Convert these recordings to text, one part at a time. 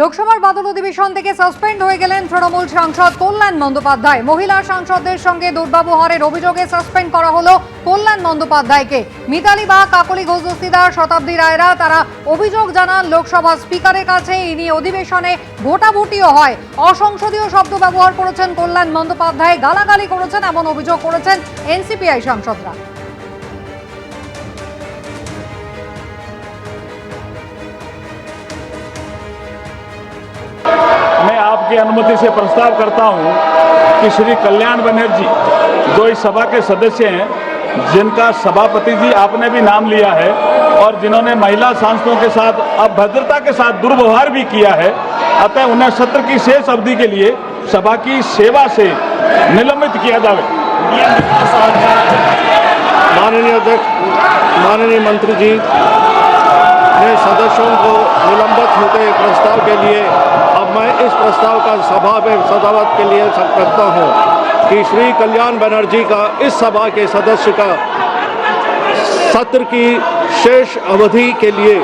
লোকসভার বাদল অধিবেশন থেকে সাসপেন্ড হয়ে গেলেন তৃণমূল সাংসদ কল্যাণ বন্দ্যোপাধ্যায়। মহিলা সাংসদদের সঙ্গে দুর্ব্যবহারের অভিযোগে সাসপেন্ড করা হলো কল্যাণ বন্দ্যোপাধ্যায়কে। মিতালি বাগ, কাকলি ঘোষ দস্তিদার, শতাব্দী রায়রা তারা অভিযোগ জানান লোকসভা স্পিকারের কাছে। এই নিয়ে অধিবেশনে ভোটাভুটিও হয়। অসংসদীয় শব্দ ব্যবহার করেছেন কল্যাণ বন্দ্যোপাধ্যায়, গালাগালি করেছেন এমন অভিযোগ করেছেন এনসিপিআই সাংসদরা। मैं आपकी अनुमति से प्रस्ताव करता हूं कि श्री कल्याण बनर्जी जो इस सभा के सदस्य हैं, जिनका सभापति जी आपने भी नाम लिया है और जिन्होंने महिला सांसदों के साथ अभद्रता के साथ दुर्व्यवहार भी किया है, अतः उन्हें सत्र की शेष अवधि के लिए सभा की सेवा से निलंबित किया जाए। माननीय अध्यक्ष, माननीय मंत्री जी ने सदस्यों को निलंबित होते प्रस्ताव के लिए अब मैं इस प्रस्ताव का सभा में सदावत के लिए रखता हूं कि श्री कल्याण बनर्जी का इस सभा के सदस्य का सत्र की शेष अवधि के लिए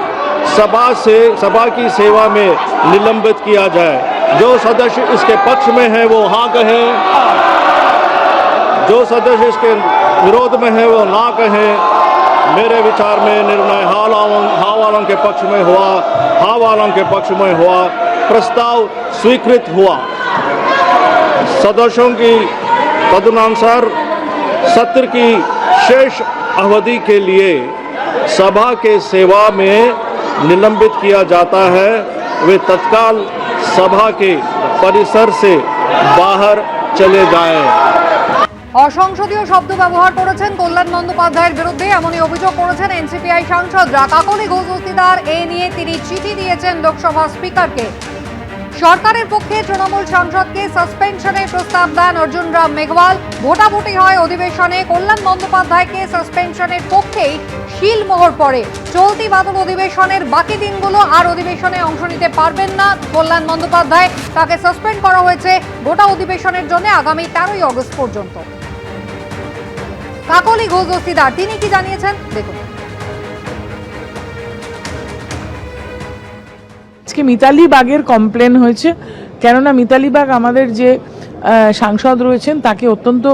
सभा की सेवा में निलंबित किया जाए। जो सदस्य इसके पक्ष में है वो हाँ कहें, जो सदस्य इसके विरोध में है वो ना कहें। मेरे विचार में निर्णय हाँ वालों के पक्ष में हुआ, हाँ वालों के पक्ष में हुआ। प्रस्ताव स्वीकृत हुआ। सदस्यों की तदनुसार सत्र की शेष अवधि के लिए सभा के सेवा में निलंबित किया जाता है। वे तत्काल सभा के परिसर से बाहर चले जाएं। অসংসদীয় শব্দ ব্যবহার করেছেন কল্যাণ বন্দ্যোপাধ্যায়ের বিরুদ্ধে এমনই অভিযোগ করেছেন এনসিপিআই সাংসদরা। কাকলি ঘোষ দস্তিদার এ নিয়ে তিনি চিঠি দিয়েছেন লোকসভা স্পিকারকে। সরকারের পক্ষে তৃণমূল সাংসদকে সাসপেনশনের প্রস্তাব দেন অর্জুন রাম মেঘওয়াল। ভোটাভুটি হয় অধিবেশনে। কল্যাণ বন্দ্যোপাধ্যায়কে সাসপেনশনের পক্ষেই শিলমোহর পড়ে। চলতি বাদল অধিবেশনের বাকি দিনগুলো আর অধিবেশনে অংশ নিতে পারবেন না কল্যাণ বন্দ্যোপাধ্যায়। তাকে সাসপেন্ড করা হয়েছে গোটা অধিবেশনের জন্য আগামী 13ই আগস্ট পর্যন্ত। কাকলি ঘোষ দস্তিদার তিনি কি জানিয়েছেন দেখুন। আজকে মিতালি বাগের কমপ্লেন হয়েছে, কেননা মিতালি বাগ আমাদের যে সাংসদ রয়েছেন তাকে অত্যন্ত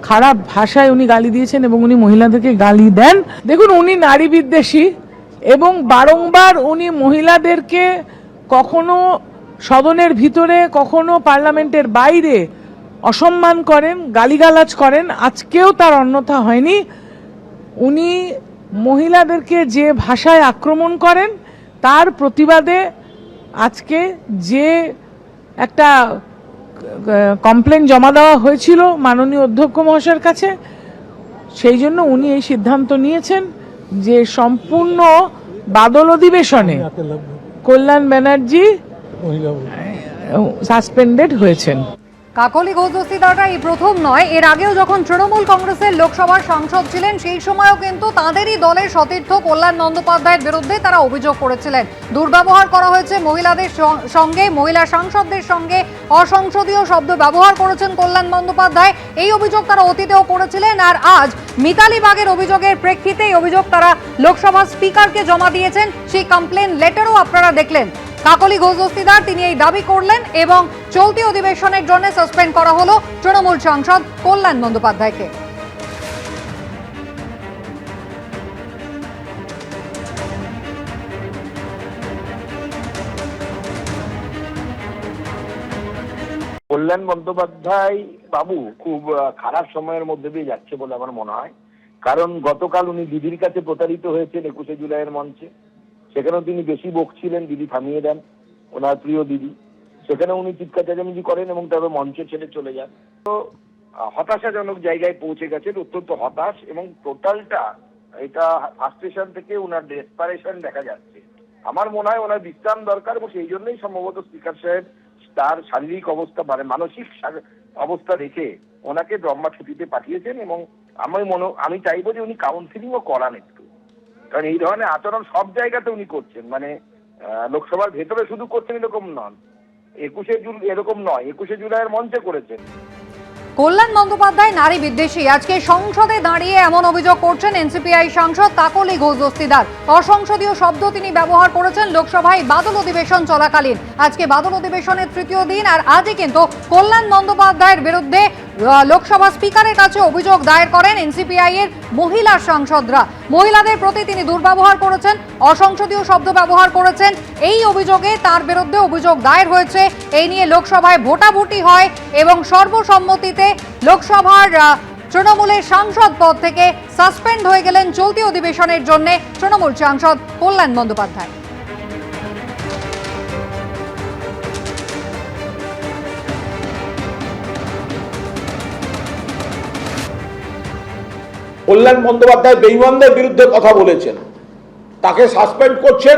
খারাপ ভাষায় উনি গালি দিয়েছেন এবং উনি মহিলাদেরকে গালি দেন। দেখুন, উনি নারী বিদ্বেষী এবং বারংবার উনি মহিলাদেরকে কখনো সদনের ভিতরে কখনো পার্লামেন্টের বাইরে অসম্মান করেন, গালিগালাজ করেন। আজকেও তার অন্যথা হয়নি। উনি মহিলাদেরকে যে ভাষায় আক্রমণ করেন তার প্রতিবাদে আজকে যে একটা কমপ্লেন জমা দেওয়া হয়েছিল মাননীয় অধ্যক্ষ মহাশয়ের কাছে, সেই জন্য উনি এই সিদ্ধান্ত নিয়েছেন যে সম্পূর্ণ বাদল অধিবেশনে কল্যাণ ব্যানার্জি সাসপেন্ডেড হয়েছেন। কাকলি ঘোষ দস্তিদাররা এই প্রথম নয়, এর আগেও যখন তৃণমূল কংগ্রেসের লোকসভার সাংসদ ছিলেন সেই সময়ও কিন্তু তাঁদেরই দলের সতীর্থ কল্যাণ বন্দ্যোপাধ্যায়ের বিরুদ্ধে তারা অভিযোগ করেছিলেন। দুর্ব্যবহার করা হয়েছে মহিলাদের সঙ্গে, মহিলা সাংসদদের সঙ্গে অসংসদীয় শব্দ ব্যবহার করেছেন কল্যাণ বন্দ্যোপাধ্যায়। এই অভিযোগ তারা অতীতেও করেছিলেন। আর আজ মিতালি বাগের অভিযোগের প্রেক্ষিতে এই অভিযোগ তারা লোকসভা স্পিকারকে জমা দিয়েছেন। সেই কমপ্লেন লেটারও আপনারা দেখলেন। কাকলি ঘোষ দস্তিদার তিনি এই দাবি করলেন এবং চলতি অধিবেশনের জন্য সাসপেন্ড করা হলো তৃণমূল সাংসদ কল্যাণ বন্দ্যোপাধ্যায়কে। কল্যাণ বন্দ্যোপাধ্যায় বাবু খুব খারাপ সময়ের মধ্যে দিয়ে যাচ্ছে বলে আমার মনে হয়। কারণ গতকাল উনি দিদির কাছে প্রতারিত হয়েছেন 21শে জুলাইয়ের মঞ্চে। সেখানেও তিনি বেশি বকছিলেন, দিদি থামিয়ে দেন, ওনার প্রিয় দিদি। সেখানে উনি চিৎকার চেঁচামেচি করেন এবং তবে মঞ্চ ছেড়ে চলে যান। তো হতাশাজনক জায়গায় পৌঁছে গেছেন, অত্যন্ত হতাশ। এবং টোটালটা এটা ফ্রাস্ট্রেশন থেকে ওনার ডেসপারেশন দেখা যাচ্ছে। আমার মনে হয় ওনার বিশ্রাম দরকার এবং সেই জন্যই সম্ভবত স্পিকার সাহেব তার শারীরিক অবস্থা মানে মানসিক অবস্থা দেখে ওনাকে লম্বা ছুটিতে পাঠিয়েছেন। এবং আমি চাইবো যে উনি কাউন্সিলিংও করান একটু, কারণ এই ধরনের আচরণ সব জায়গাতে উনি করছেন। মানে লোকসভার ভেতরে শুধু করছেন এরকম নন, 21শে জুলাইয়ের মঞ্চে করেছেন। কল্যাণ বন্দ্যোপাধ্যায় নারী বিদ্বেষী। আজকে সংসদে দাঁড়িয়ে এমন অভিযোগ করছেন এনসিপিআই সাংসদ কাকলি ঘোষ দস্তিদার। অসংসদীয় শব্দ তিনি ব্যবহার করেছেন লোকসভায় বাদল অধিবেশন চলাকালীন। আজকে বাদল অধিবেশনের তৃতীয় দিন, আর আজই কিন্তু কল্যাণ বন্দ্যোপাধ্যায়ের বিরুদ্ধে লোকসভা স্পিকারের কাছে অভিযোগ দায়ের করেন এনসিপিআই এর মহিলা সাংসদরা। মহিলাদের প্রতি তিনি দুর্ব্যবহার করেছেন, অসংসদীয় শব্দ ব্যবহার করেছেন। এই অভিযোগে তার বিরুদ্ধে অভিযোগ দায়ের হয়েছে। এই নিয়ে লোকসভায় ভোটাভুটি হয় এবং সর্বসম্মতিতে লোকসভার তৃণমূলের সাংসদ পদ থেকে সাসপেন্ড হয়ে গেলেন চলতি অধিবেশনের জন্য তৃণমূল সাংসদ কল্যাণ বন্দ্যোপাধ্যায়। কল্যাণ বন্দ্যোপাধ্যায় বেঈমানদের বিরুদ্ধে কথা বলেছেন, তাকে সাসপেন্ড করছেন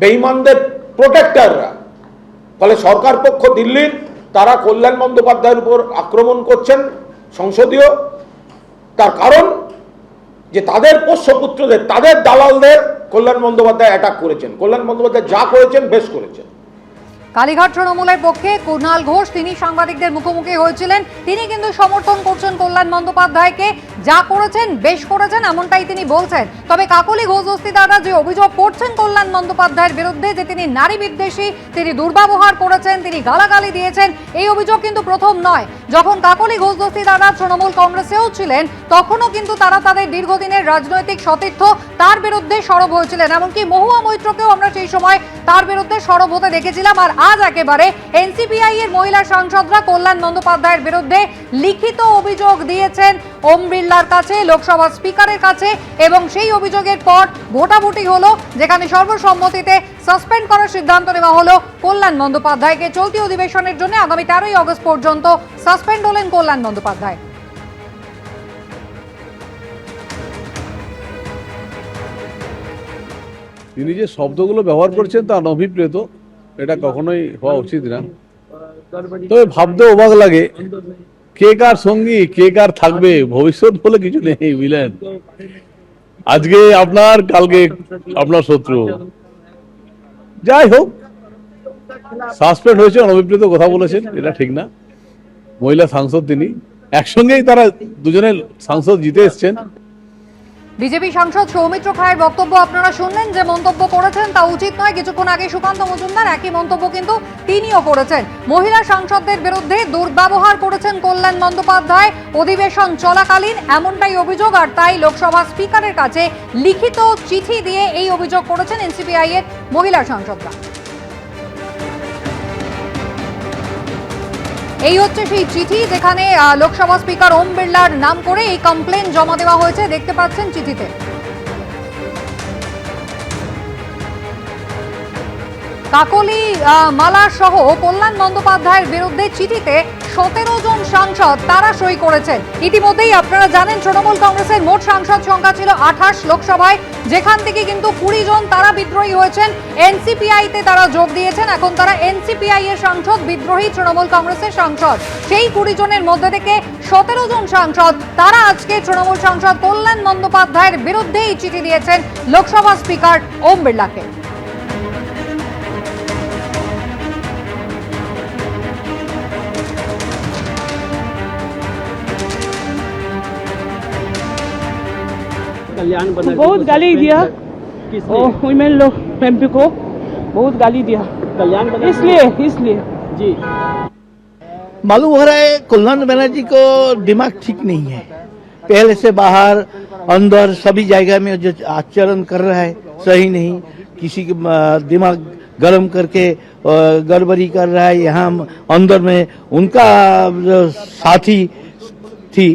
বেঈমানদের প্রোটেক্টররা। ফলে সরকার পক্ষ দিল্লির তারা কল্যাণ বন্দ্যোপাধ্যায়ের উপর আক্রমণ করছেন সংসদীয়। তার কারণ যে তাদের পোষ্যপুত্রদের, তাদের দালালদের কল্যাণ বন্দ্যোপাধ্যায় অ্যাটাক করেছেন। কল্যাণ বন্দ্যোপাধ্যায় যা করেছেন বেশ করেছেন। কালীঘাট তৃণমূলের পক্ষে কুণাল ঘোষ তিনি সাংবাদিকদের মুখোমুখি হয়েছিলেন। তিনি কিন্তু সমর্থন করছেন কল্যাণ বন্দ্যোপাধ্যায়কে, যা করেছেন বেশ করেছেন এমনটাই তিনি বলছেন। তবে কাকলি ঘোষ দস্তিদাররা যে অভিযোগ করছেন কল্যাণ বন্দ্যোপাধ্যায়ের বিরুদ্ধে যে তিনি নারী বিদ্বেষী, তিনি দুর্ব্যবহার করেছেন, তিনি গালাগালি দিয়েছেন, এই অভিযোগ কিন্তু প্রথম নয়। যখন কাকলি ঘোষ দস্তিদাররা তৃণমূল কংগ্রেসেও ছিলেন তখনও কিন্তু তারা তাদের দীর্ঘদিনের রাজনৈতিক সতীর্থ তার বিরুদ্ধে সরব হয়েছিলেন। এমনকি মহুয়া মৈত্রকেও আমরা সেই সময় তার বিরুদ্ধে সরব হতে দেখেছিলাম। আর আজ একেবারে এনসিপিআই এর মহিলা সাংসদরা কল্যাণ বন্দ্যোপাধ্যায়ের বিরুদ্ধে লিখিত অভিযোগ দিয়েছেন ওম বিড়লার কাছে, লোকসভা স্পিকারের কাছে, এবং সেই অভিযোগের পর ভোটাভুটি হলো, যেখানে সর্বসম্মতিতে সাসপেন্ড করার সিদ্ধান্ত নেওয়া হলো কল্যাণ বন্দ্যোপাধ্যায়কে। চলতি অধিবেশনের জন্য আগামী 13ই আগস্ট পর্যন্ত সাসপেন্ড হলেন কল্যাণ বন্দ্যোপাধ্যায়। তিনি যে শব্দগুলো ব্যবহার করছেন তা অনভিপ্রেত, এটা কখনোই হওয়া উচিত না। তবে ভাবতে অবাক লাগে, কে কার সঙ্গী, কে কার থাকবে, ভবিষ্যৎ বলে কিছু নেই, বুঝলেন। আজকে আপনার, কালকে আপনার শত্রু। যাই হোক, সাসপেন্ড হয়েছে, অনভিপ্রেত কথা বলেছেন, এটা ঠিক না। মহিলা সাংসদ তিনি, একসঙ্গেই তারা দুজনের সাংসদ জিতে এসছেন। বিজেপি সাংসদ সৌমিত্র খায়ের বক্তব্য আপনারা শুনলেন, যে মন্তব্য করেছেন তা উচিত নয়। কিছুক্ষণ আগে সুকান্ত মজুমদার একই মন্তব্য কিন্তু তিনিও করেছেন। মহিলা সাংসদদের বিরুদ্ধে দুর্ব্যবহার করেছেন কল্যাণ বন্দ্যোপাধ্যায় অধিবেশন চলাকালীন, এমনটাই অভিযোগ। আর তাই লোকসভা স্পিকারের কাছে লিখিত চিঠি দিয়ে এই অভিযোগ করেছেন এনসিপিআই এর মহিলা সাংসদরা। এই হচ্ছে সেই চিঠি যেখানে লোকসভা স্পিকার ওম বিড়লার নাম করে এই কমপ্লেন জমা দেওয়া হয়েছে, দেখতে পাচ্ছেন চিঠিতে। কাকলি মালা সহ কল্যাণ বন্দ্যোপাধ্যায়ের বিরুদ্ধে চিঠিতে 17 জন সাংসদ তারা সই করেছেন। ইতিমধ্যেই আপনারা জানেন তৃণমূল কংগ্রেসের মোট সাংসদ সংখ্যা ছিল 28 লোকসভায়, যেখান থেকে কিন্তু 20 জন তারা বিদ্রোহী হয়েছেন, এনসিপিআই তে তারা যোগ দিয়েছেন। এখন তারা এনসিপিআই এর সাংসদ, বিদ্রোহী তৃণমূল কংগ্রেসের সাংসদ। সেই 20 জনের মধ্যে থেকে 17 জন সাংসদ তারা আজকে তৃণমূল সাংসদ কল্যাণ বন্দ্যোপাধ্যায়ের বিরুদ্ধে এই চিঠি দিয়েছেন লোকসভা স্পিকার ওম বিড়লাকে। बहुत गाली दिया, वुमेन लोग एमपी को बहुत गाली दिया, इसलिए जी मालूम हो रहा है कल्याण बनर्जी को दिमाग ठीक नहीं है। पहले से बाहर अंदर सभी जगह में जो आचरण कर रहा है सही नहीं, किसी के दिमाग गर्म करके गड़बड़ी कर रहा है। यहाँ अंदर में उनका जो साथी थी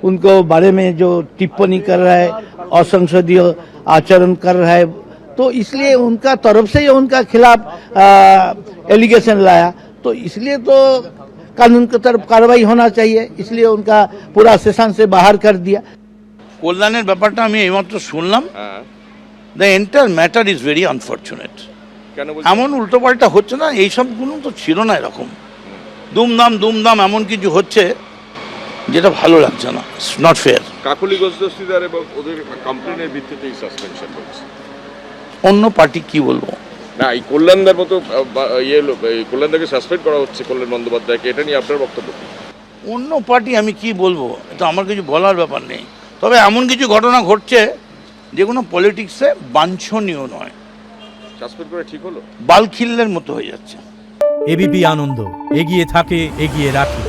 उनको बारे में जो टिप्पणी कर रहा है, असंसदीय आचरण कर रहा है, तो इसलिए उनका तरफ से उनका खिलाफ एलिगेशन लाया। तो इसलिए तो कानून की तरफ कार्रवाई होना चाहिए, इसलिए उनका पूरा सेशन से बाहर कर दिया। কল্যাণের ব্যাপারটা আমি এইমাত্র শুনলাম। The entire matter is very unfortunate. এমন উল্টোপাল্টা হচ্ছে না, এইসব গুলো তো ছিল না। এরকম দুমদাম এমন কিছু হচ্ছে যেটা ভালো লাগছে না, নট ফেয়ার। কাকলি ঘোষ দস্তিদার এবং ওদের কমপ্লেনের ভিত্তিতেই সাসপেনশন হয়েছে। অন্য পার্টি কি বলবো না, এই কল্যাণদার মতো কল্যাণদাকে সাসপেন্ড করা হচ্ছে, কল্যাণ বন্দ্যোপাধ্যায়কে, এটা নিয়ে আপনার বক্তব্য কি? অন্য পার্টি আমি কি বলবো, এটা আমার কিছু বলার ব্যাপার নেই। তবে এমন কিছু ঘটনা ঘটছে যেগুলো পলিটিক্সে বাঞ্ছনীয় নয়, সাসপেন্ড করে ঠিক হলো, বালখিল্যের মতো হয়ে যাচ্ছে। এবিপি আনন্দ, এগিয়ে থাকে, এগিয়ে রাখে।